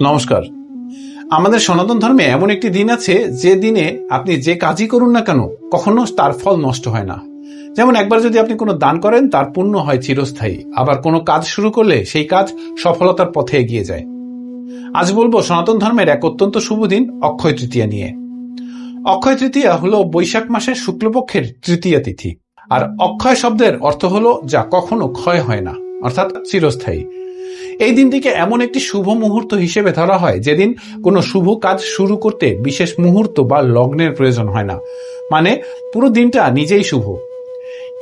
নমস্কার। আমাদের সনাতন ধর্মে এমন একটি দিন আছে যে দিনে আপনি যে কাজই করুন না কেন কখনো তার ফল নষ্ট হয় না। যেমন একবার যদি আপনি কোনো দান করেন তার পুণ্য হয় চিরস্থায়ী, আবার কোনো কাজ শুরু করলে সেই কাজ সফলতার পথে এগিয়ে যায়। আজ বলবো সনাতন ধর্মের এক অত্যন্ত শুভ দিন অক্ষয় তৃতীয়া নিয়ে। অক্ষয় তৃতীয়া হলো বৈশাখ মাসের শুক্লপক্ষের তৃতীয়া তিথি। আর অক্ষয় শব্দের অর্থ হলো যা কখনো ক্ষয় হয় না, অর্থাৎ চিরস্থায়ী। এই দিনটিকে এমন একটি শুভ মুহূর্ত হিসেবে ধরা হয় যেদিন কোনো শুভ কাজ শুরু করতে বিশেষ মুহূর্ত বা লগ্নের প্রয়োজন হয় না, মানে পুরো দিনটা নিজেই শুভ।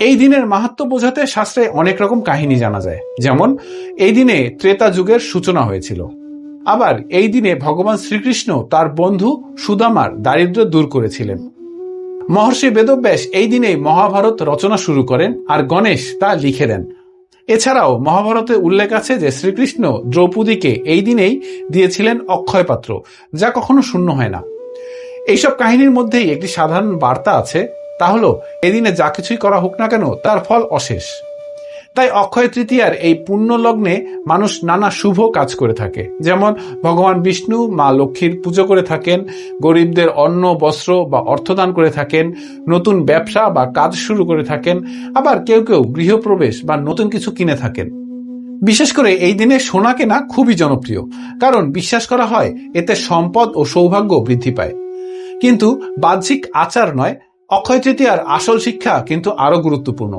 এই দিনের মাহাত্ম্য বোঝাতে শাস্ত্রে অনেক রকম কাহিনী জানা যায়। যেমন এই দিনে ত্রেতা যুগের সূচনা হয়েছিল। আবার এই দিনে ভগবান শ্রীকৃষ্ণ তার বন্ধু সুদামার দারিদ্র্য দূর করেছিলেন। মহর্ষি বেদব্যাস এই দিনেই মহাভারত রচনা শুরু করেন আর গণেশ তা লিখে দেন। এছাড়াও মহাভারতে উল্লেখ আছে যে শ্রীকৃষ্ণ দ্রৌপদীকে এই দিনেই দিয়েছিলেন অক্ষয় পাত্র, যা কখনো শূন্য হয় না। এইসব কাহিনীর মধ্যেই একটি সাধারণ বার্তা আছে, তা হলো এদিনে যা কিছুই করা হোক না কেন তার ফল অশেষ। তাই অক্ষয় তৃতীয়ার এই পুণ্য লগ্নে মানুষ নানা শুভ কাজ করে থাকে। যেমন ভগবান বিষ্ণু মা লক্ষ্মীর পুজো করে থাকেন, গরিবদের অন্ন বস্ত্র বা অর্থদান করে থাকেন, নতুন ব্যবসা বা কাজ শুরু করে থাকেন, আবার কেউ কেউ গৃহপ্রবেশ বা নতুন কিছু কিনে থাকেন। বিশেষ করে এই দিনে সোনা কেনা খুবই জনপ্রিয়, কারণ বিশ্বাস করা হয় এতে সম্পদ ও সৌভাগ্য বৃদ্ধি পায়। কিন্তু বাহ্যিক আচার নয়, অক্ষয় তৃতীয়ার আসল শিক্ষা কিন্তু আরো গুরুত্বপূর্ণ।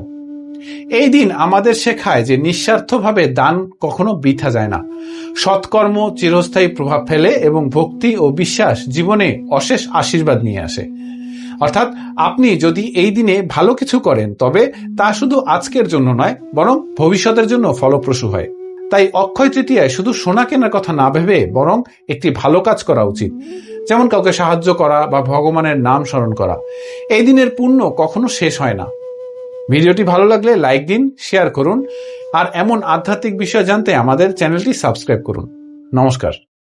এই দিন আমাদের শেখায় যে নিঃস্বার্থভাবে দান কখনো বৃথা যায় না। সৎকর্ম চিরস্থায়ী প্রভাব ফেলে এবং ভক্তি ও বিশ্বাস জীবনে অশেষ আশীর্বাদ নিয়ে আসে। অর্থাৎ আপনি যদি এই দিনে ভালো কিছু করেন তবে তা শুধু আজকের জন্য নয়, বরং ভবিষ্যতের জন্য ফলপ্রসূ হয়। তাই অক্ষয় তৃতীয়ায় শুধু সোনা কেনার কথা না ভেবে বরং একটি ভালো কাজ করা উচিত। যেমন কাউকে সাহায্য করা বা ভগবানের নাম স্মরণ করা। এই দিনের পুণ্য কখনো শেষ হয় না। ভিডিওটি ভালো লাগলে লাইক দিন, শেয়ার করুন, আর এমন আধ্যাত্মিক বিষয় জানতে আমাদের চ্যানেলটি সাবস্ক্রাইব করুন। নমস্কার।